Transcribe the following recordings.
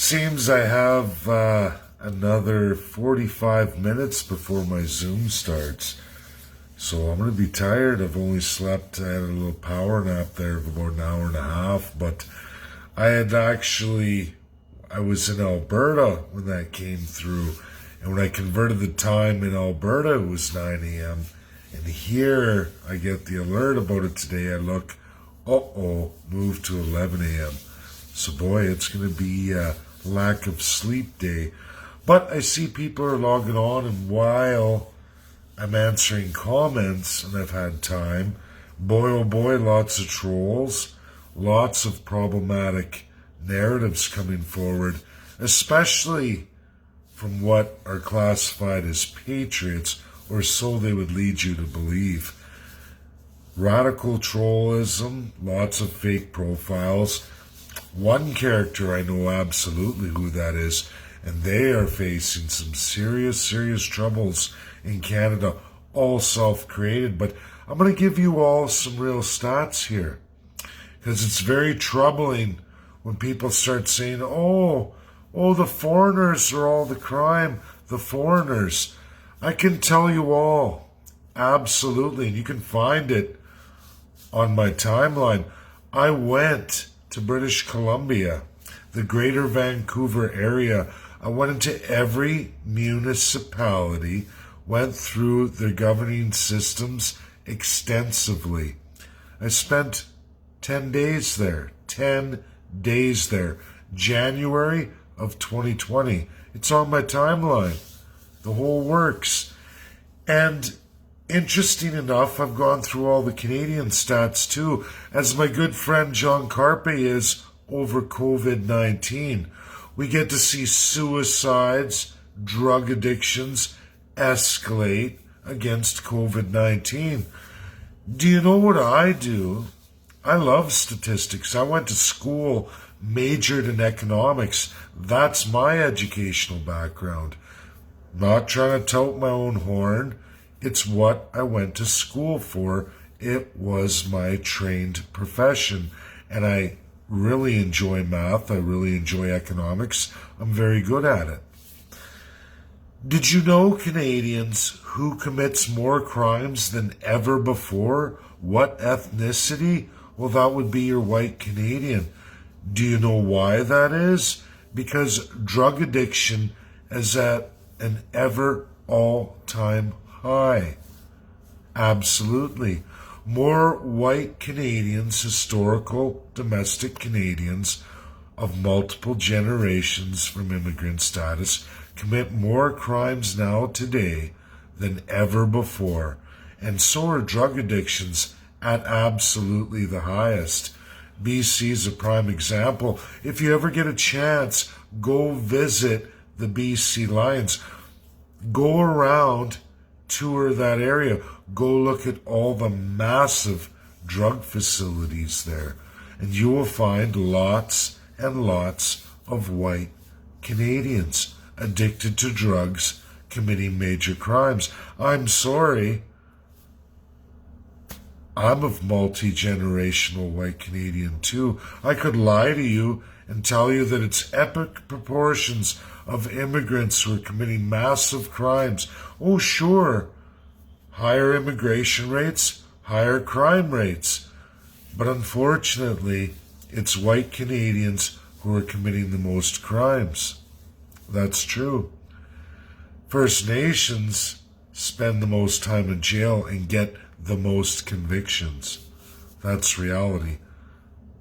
Seems I have another 45 minutes before my Zoom starts. So I'm going to be tired. I've only slept, I had a little power nap there of about an hour and a half. But I was in Alberta when that came through. And when I converted the time in Alberta, it was 9 a.m. And here I get the alert about it today. I look, moved to 11 a.m. So boy, it's going to be a lack of sleep day. But I see people are logging on, and while I'm answering comments and I've had time, boy oh boy, lots of trolls, lots of problematic narratives coming forward, especially from what are classified as patriots, or so they would lead you to believe. Radical trollism, lots of fake profiles. One character I know absolutely who that is, and they are facing some serious troubles in Canada, all self-created. But I'm going to give you all some real stats here, because it's very troubling when people start saying, the foreigners are all the crime, the foreigners. I can tell you all, absolutely, and you can find it on my timeline. I went to British Columbia, the greater Vancouver area. I went into every municipality, went through their governing systems extensively. I spent 10 days there, January of 2020. It's on my timeline, the whole works. And interesting enough, I've gone through all the Canadian stats too, as my good friend John Carpe is over COVID-19. We get to see suicides, drug addictions escalate against COVID-19. Do you know what I do? I love statistics. I went to school, majored in economics. That's my educational background. Not trying to tout my own horn. It's what I went to school for. It was my trained profession. And I really enjoy math. I really enjoy economics. I'm very good at it. Did you know, Canadians, who commits more crimes than ever before? What ethnicity? Well, that would be your white Canadian. Do you know why that is? Because drug addiction is at an ever all-time high. Absolutely. More white Canadians, historical domestic Canadians of multiple generations from immigrant status, commit more crimes now today than ever before. And so are drug addictions at absolutely the highest. BC is a prime example. If you ever get a chance, go visit the BC Lions. Go around, tour that area. Go look at all the massive drug facilities there. And you will find lots and lots of white Canadians addicted to drugs, committing major crimes. I'm sorry. I'm of multi-generational white Canadian too. I could lie to you and tell you that it's epic proportions of immigrants who are committing massive crimes. Oh, sure. Higher immigration rates, higher crime rates. But unfortunately, it's white Canadians who are committing the most crimes. That's true. First Nations spend the most time in jail and get the most convictions. That's reality.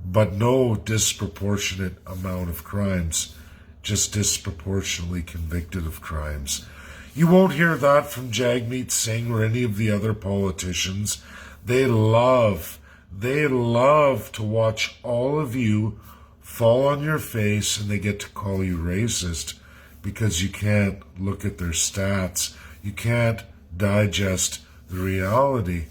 But no disproportionate amount of crimes, just disproportionately convicted of crimes. You won't hear that from Jagmeet Singh or any of the other politicians. They love to watch all of you fall on your face, and they get to call you racist because you can't look at their stats. You can't digest the reality.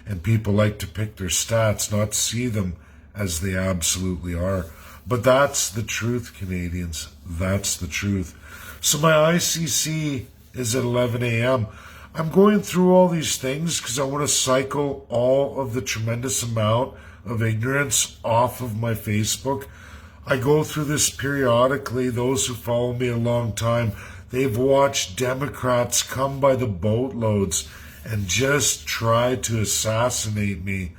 And people like to pick their stats, not see them as they absolutely are. But that's the truth, Canadians. That's the truth. So my ICC is at 11 a.m. I'm going through all these things because I want to cycle all of the tremendous amount of ignorance off of my Facebook. I go through this periodically. Those who follow me a long time, they've watched Democrats come by the boatloads and just try to assassinate me.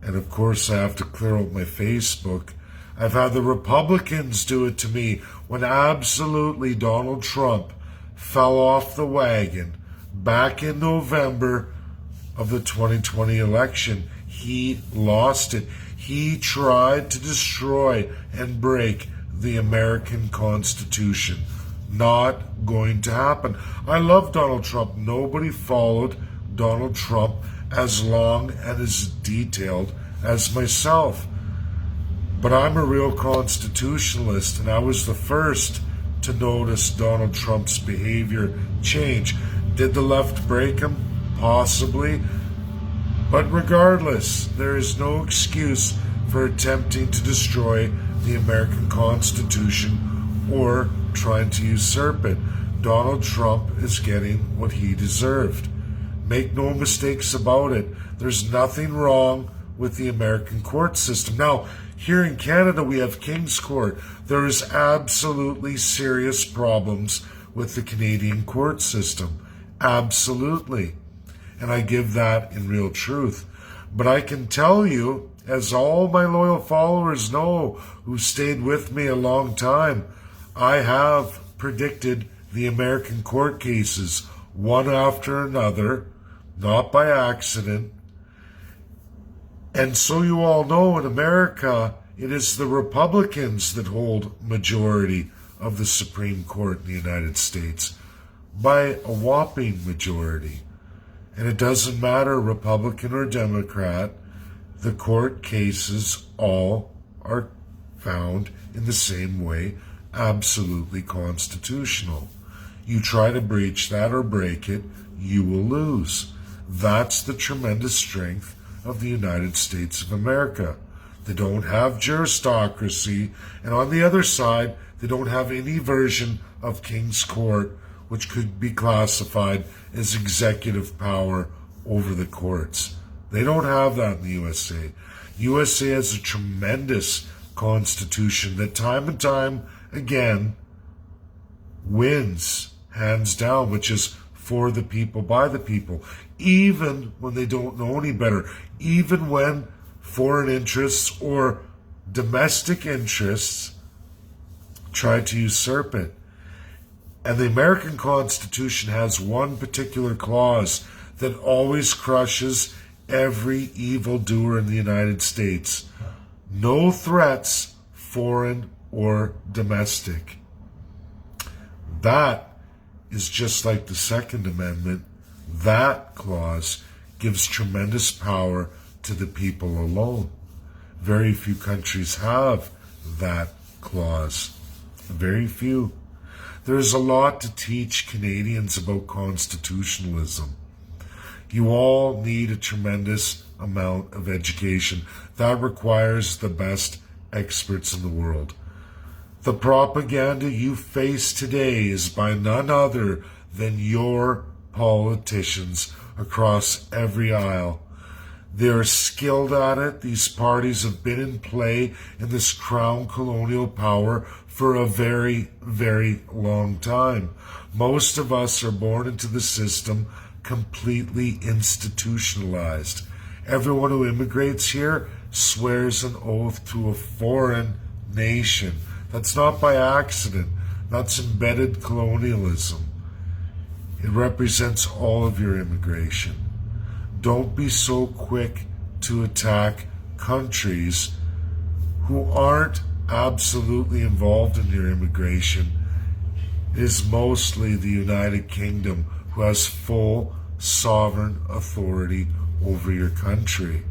And of course, I have to clear out my Facebook. I've had the Republicans do it to me when absolutely Donald Trump fell off the wagon back in November of the 2020 election. He lost it. He tried to destroy and break the American Constitution. Not going to happen. I love Donald Trump. Nobody followed Donald Trump as long and as detailed as myself. But I'm a real constitutionalist, and I was the first to notice Donald Trump's behavior change. Did the left break him? Possibly. But regardless, there is no excuse for attempting to destroy the American Constitution or trying to usurp it. Donald Trump is getting what he deserved. Make no mistakes about it. There's nothing wrong with the American court system. Now, here in Canada, we have King's Court. There is absolutely serious problems with the Canadian court system. Absolutely. And I give that in real truth. But I can tell you, as all my loyal followers know who stayed with me a long time, I have predicted the American court cases one after another, not by accident. And so you all know, in America, it is the Republicans that hold majority of the Supreme Court in the United States by a whopping majority. And it doesn't matter, Republican or Democrat, the court cases all are found in the same way, absolutely constitutional. You try to breach that or break it, you will lose. That's the tremendous strength of the United States of America. They don't have juristocracy, and on the other side, they don't have any version of King's Court, which could be classified as executive power over the courts. They don't have that in the USA. USA has a tremendous constitution that time and time again wins hands down, which is for the people, by the people, even when they don't know any better, even when foreign interests or domestic interests try to usurp it. And the American Constitution has one particular clause that always crushes every evildoer in the United States. No threats, foreign or domestic. That is just like the Second Amendment. That clause gives tremendous power to the people alone. Very few countries have that clause. Very few. There's a lot to teach Canadians about constitutionalism. You all need a tremendous amount of education. That requires the best experts in the world. The propaganda you face today is by none other than your politicians across every aisle. They're skilled at it. These parties have been in play in this crown colonial power for a very, very long time. Most of us are born into the system completely institutionalized. Everyone who immigrates here swears an oath to a foreign nation. That's not by accident. That's embedded colonialism. It represents all of your immigration. Don't be so quick to attack countries who aren't absolutely involved in your immigration. It is mostly the United Kingdom who has full sovereign authority over your country.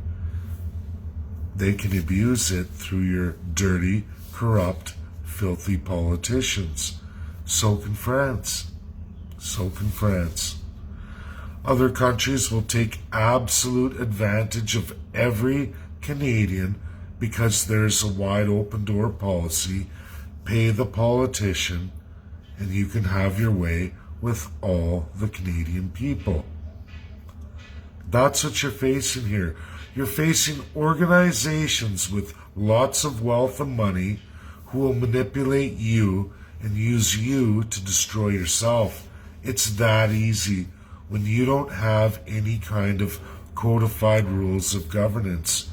They can abuse it through your dirty, corrupt, filthy politicians. So can France. So can France. Other countries will take absolute advantage of every Canadian because there's a wide open door policy. Pay the politician and you can have your way with all the Canadian people. That's what you're facing here. You're facing organizations with lots of wealth and money who will manipulate you and use you to destroy yourself. It's that easy when you don't have any kind of codified rules of governance.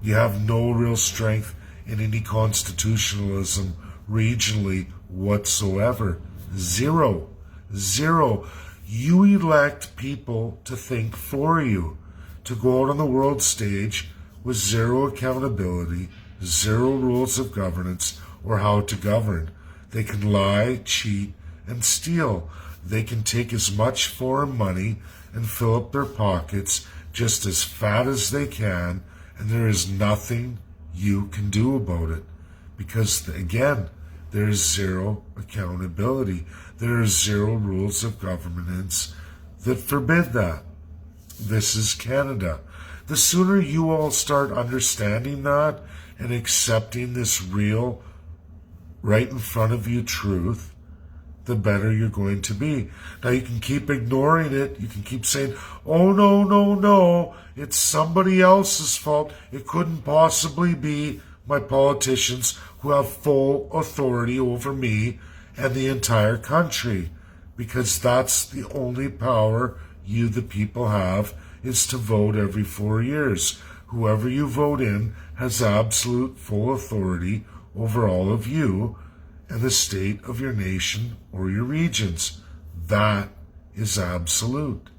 You have no real strength in any constitutionalism regionally whatsoever. Zero. Zero. You elect people to think for you, to go out on the world stage with zero accountability, zero rules of governance or how to govern. They can lie, cheat, and steal. They can take as much foreign money and fill up their pockets just as fat as they can, and there is nothing you can do about it. Because, again, there is zero accountability. There is zero rules of governance that forbid that. This is Canada. The sooner you all start understanding that and accepting this real, right in front of you truth, the better you're going to be. Now, you can keep ignoring it. You can keep saying, oh, no, no, no, it's somebody else's fault. It couldn't possibly be my politicians who have full authority over me and the entire country. Because that's the only power you, the people, have, is to vote every 4 years. Whoever you vote in has absolute full authority over all of you and the state of your nation or your regions. That is absolute.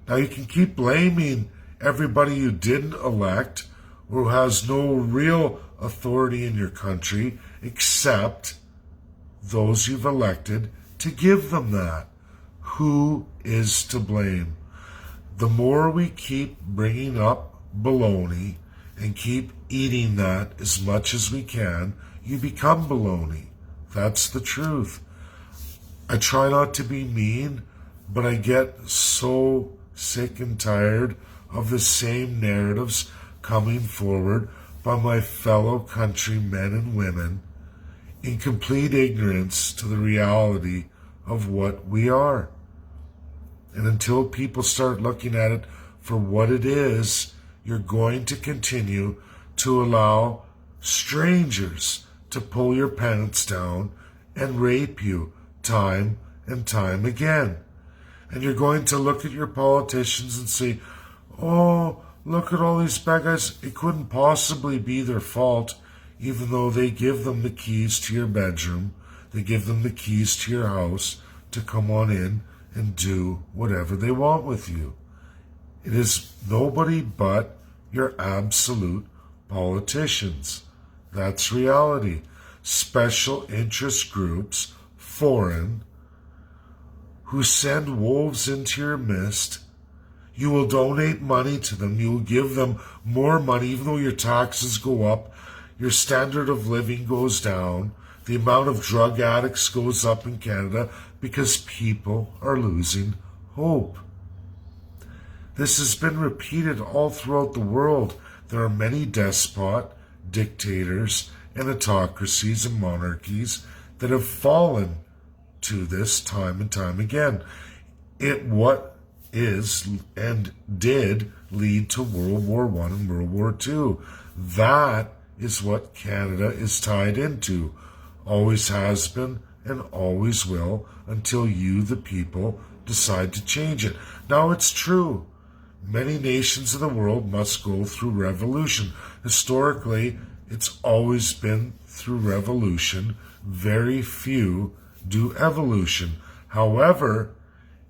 Now, you can keep blaming everybody you didn't elect or who has no real authority in your country except those you've elected to give them that. Who is to blame? The more we keep bringing up baloney and keep eating that as much as we can, you become baloney. That's the truth. I try not to be mean, but I get so sick and tired of the same narratives coming forward by my fellow countrymen and women in complete ignorance to the reality of what we are. And until people start looking at it for what it is, you're going to continue to allow strangers to pull your pants down and rape you time and time again. And you're going to look at your politicians and say, oh, look at all these bad guys. It couldn't possibly be their fault, even though they give them the keys to your bedroom. They give them the keys to your house to come on in and do whatever they want with you. It is nobody but your absolute politicians. That's reality. Special interest groups, foreign, who send wolves into your midst. You will donate money to them. You will give them more money, even though your taxes go up, your standard of living goes down, the amount of drug addicts goes up in Canada because people are losing hope. This has been repeated all throughout the world. There are many dictators, and autocracies and monarchies that have fallen to this time and time again. What is and did lead to World War I and World War II. That is what Canada is tied into. Always has been and always will until you, the people, decide to change it. Now, it's true. Many nations of the world must go through revolution. Historically, it's always been through revolution. Very few do evolution. However,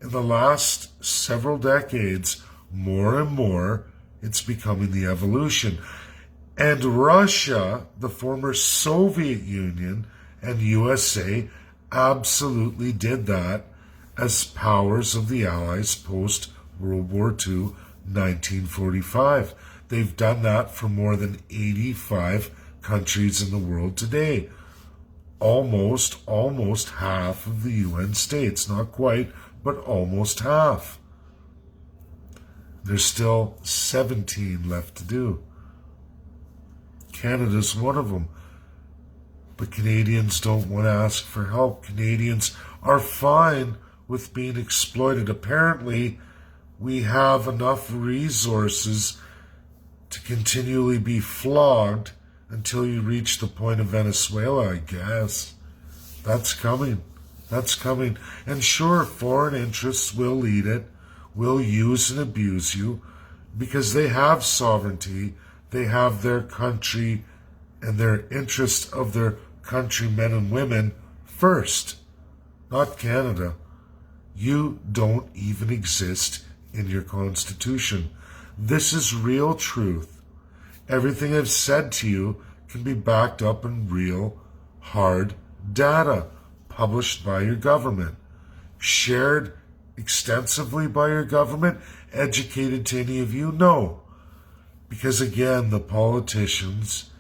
in the last several decades, more and more, it's becoming the evolution. And Russia, the former Soviet Union, and USA absolutely did that as powers of the Allies post-World War II, 1945. They've done that for more than 85 countries in the world today. Almost half of the UN states. Not quite, but almost half. There's still 17 left to do. Canada's one of them. But Canadians don't want to ask for help. Canadians are fine with being exploited. Apparently, we have enough resources to continually be flogged until you reach the point of Venezuela, I guess. That's coming. That's coming. And sure, foreign interests will lead it, will use and abuse you, because they have sovereignty, they have their country and their interests of their countrymen and women first, not Canada. You don't even exist in your Constitution. This is real truth. Everything I've said to you can be backed up in real, hard data published by your government, shared extensively by your government, educated to any of you? No. Because again, the politicians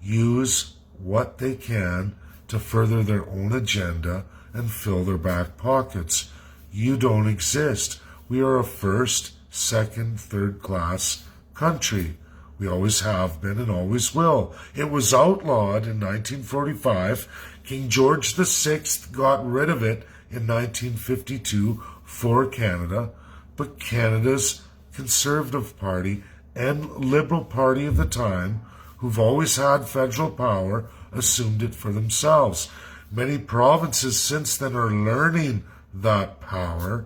use what they can to further their own agenda and fill their back pockets. You don't exist. We are a first, second, third class country. We always have been and always will. It was outlawed in 1945. King George VI got rid of it in 1952 for Canada, but Canada's Conservative Party and Liberal Party of the time, who've always had federal power, assumed it for themselves. Many provinces since then are learning that power,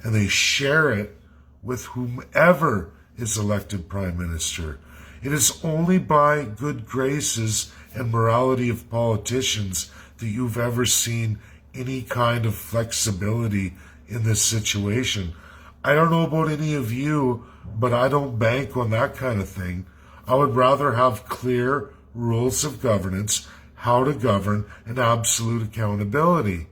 and they share it with whomever is elected Prime Minister. It is only by good graces and morality of politicians that you've ever seen any kind of flexibility in this situation. I don't know about any of you, but I don't bank on that kind of thing. I would rather have clear rules of governance, how to govern, and absolute accountability.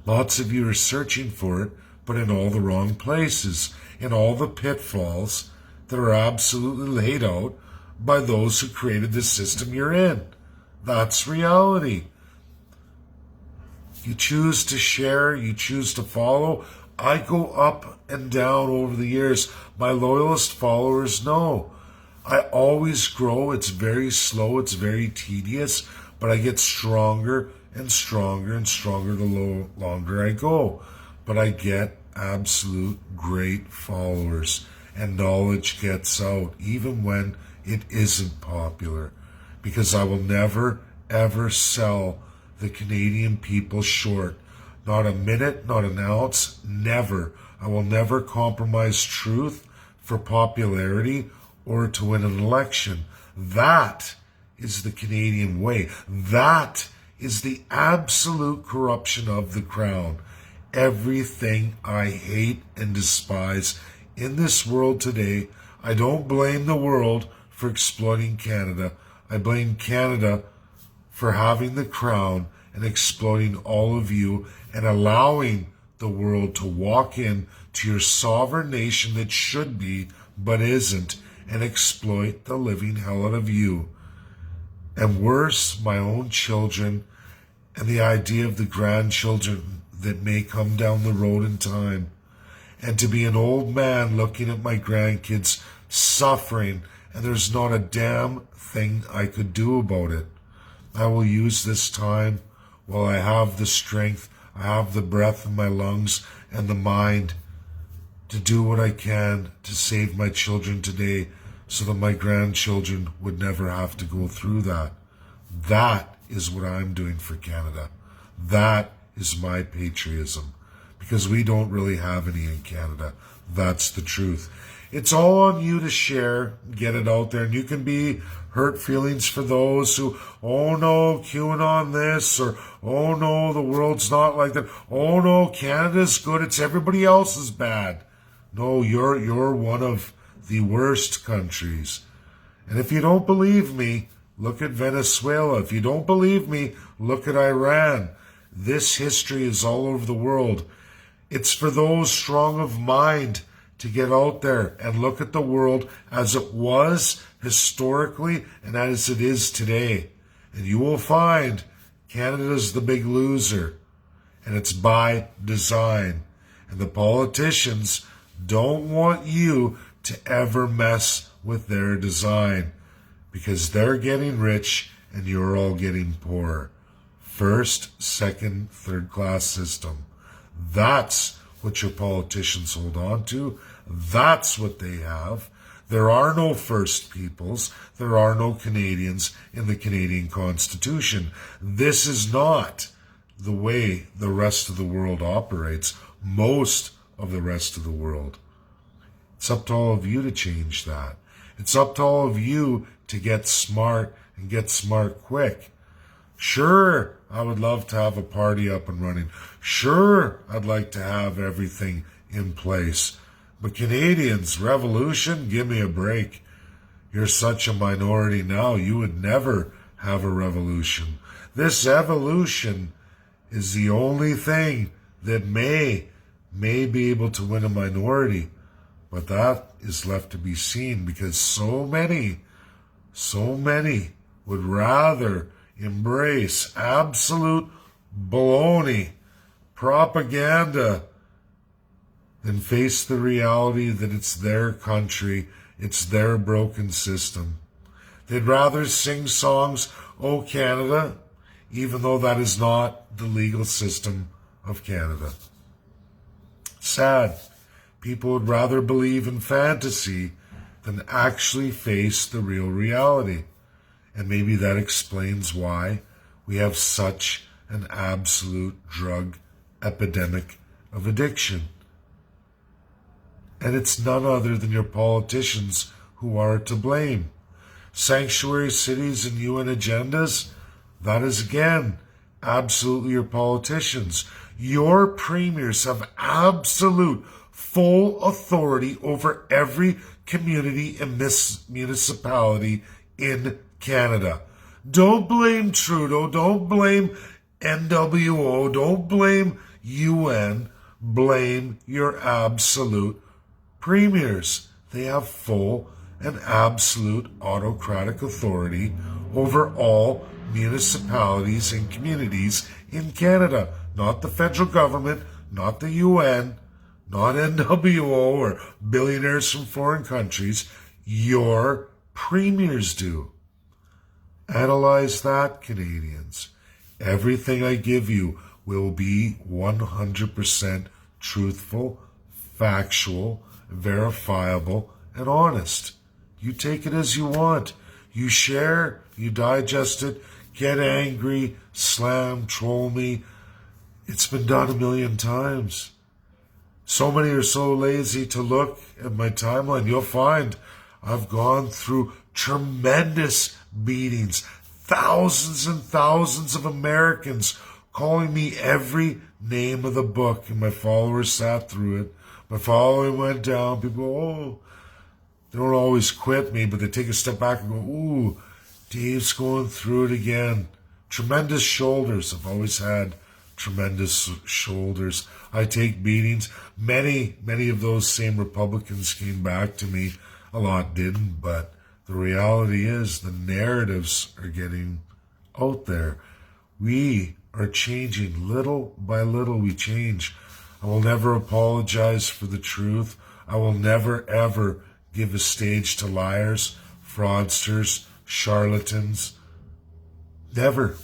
Lots of you are searching for it, but in all the wrong places, in all the pitfalls that are absolutely laid out by those who created the system you're in. That's reality. You choose to share, you choose to follow. I go up and down over the years. My loyalist followers know. I always grow. It's very slow, it's very tedious, but I get stronger and stronger and stronger the longer I go. But I get absolute great followers, and knowledge gets out, even when it isn't popular, because I will never, ever sell the Canadian people short. Not a minute, not an ounce, never. I will never compromise truth for popularity or to win an election. That is the Canadian way. That is the absolute corruption of the crown. Everything I hate and despise in this world today, I don't blame the world for exploiting Canada. I blame Canada for having the crown and exploiting all of you and allowing the world to walk in to your sovereign nation that should be but isn't, and exploit the living hell out of you. And worse, my own children and the idea of the grandchildren that may come down the road in time. And to be an old man looking at my grandkids suffering, and there's not a damn thing I could do about it. I will use this time while I have the strength, I have the breath in my lungs and the mind to do what I can to save my children today so that my grandchildren would never have to go through that. That is what I'm doing for Canada. That is my patriotism, because we don't really have any in Canada. That's the truth. It's all on you to share, get it out there, and you can be hurt feelings for those who, oh no, QAnon this, or oh no, the world's not like that. Oh no, Canada's good, it's everybody else's bad. No, you're one of the worst countries. And if you don't believe me, look at Venezuela. If you don't believe me, look at Iran. This history is all over the world. It's for those strong of mind to get out there and look at the world as it was historically and as it is today. And you will find Canada's the big loser. And it's by design. And the politicians don't want you to ever mess with their design, because they're getting rich and you're all getting poor. First, second, third class system. That's what your politicians hold on to. That's what they have. There are no First Peoples. There are no Canadians in the Canadian Constitution. This is not the way the rest of the world operates. Most of the rest of the world. It's up to all of you to change that. It's up to all of you to get smart and get smart quick. Sure, I would love to have a party up and running. Sure, I'd like to have everything in place. But Canadians, revolution, give me a break. You're such a minority now, you would never have a revolution. This evolution is the only thing that may be able to win a minority. But that is left to be seen, because so many would rather embrace absolute baloney, propaganda, than face the reality that it's their country, it's their broken system. They'd rather sing songs, "Oh Canada," even though that is not the legal system of Canada. Sad. People would rather believe in fantasy than actually face the real reality. And maybe that explains why we have such an absolute drug epidemic of addiction. And it's none other than your politicians who are to blame. Sanctuary cities and UN agendas, that is again absolutely your politicians. Your premiers have absolute full authority over every community and municipality in Canada. Don't blame Trudeau, don't blame NWO, don't blame UN, blame your absolute premiers. They have full and absolute autocratic authority over all municipalities and communities in Canada. Not the federal government, not the UN, not NWO or billionaires from foreign countries. Your premiers do. Analyze that, Canadians. Everything I give you will be 100% truthful, factual, verifiable, and honest. You take it as you want. You share, you digest it, get angry, slam, troll me. It's been done a million times. So many are so lazy to look at my timeline. You'll find I've gone through tremendous beatings, thousands and thousands of Americans calling me every name of the book, and my followers sat through it. My following went down. People, oh, they don't always quit me, but they take a step back and go, ooh, Dave's going through it again. Tremendous shoulders. I've always had tremendous shoulders. I take beatings. Many of those same Republicans came back to me. A lot didn't, but the reality is the narratives are getting out there. We are changing. Little by little we change. I will never apologize for the truth. I will never, ever give a stage to liars, fraudsters, charlatans. Never.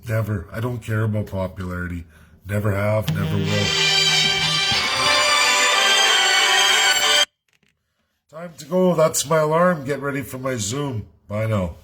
Never. I don't care about popularity. Never have, never will. Time to go. That's my alarm. Get ready for my Zoom. Bye now.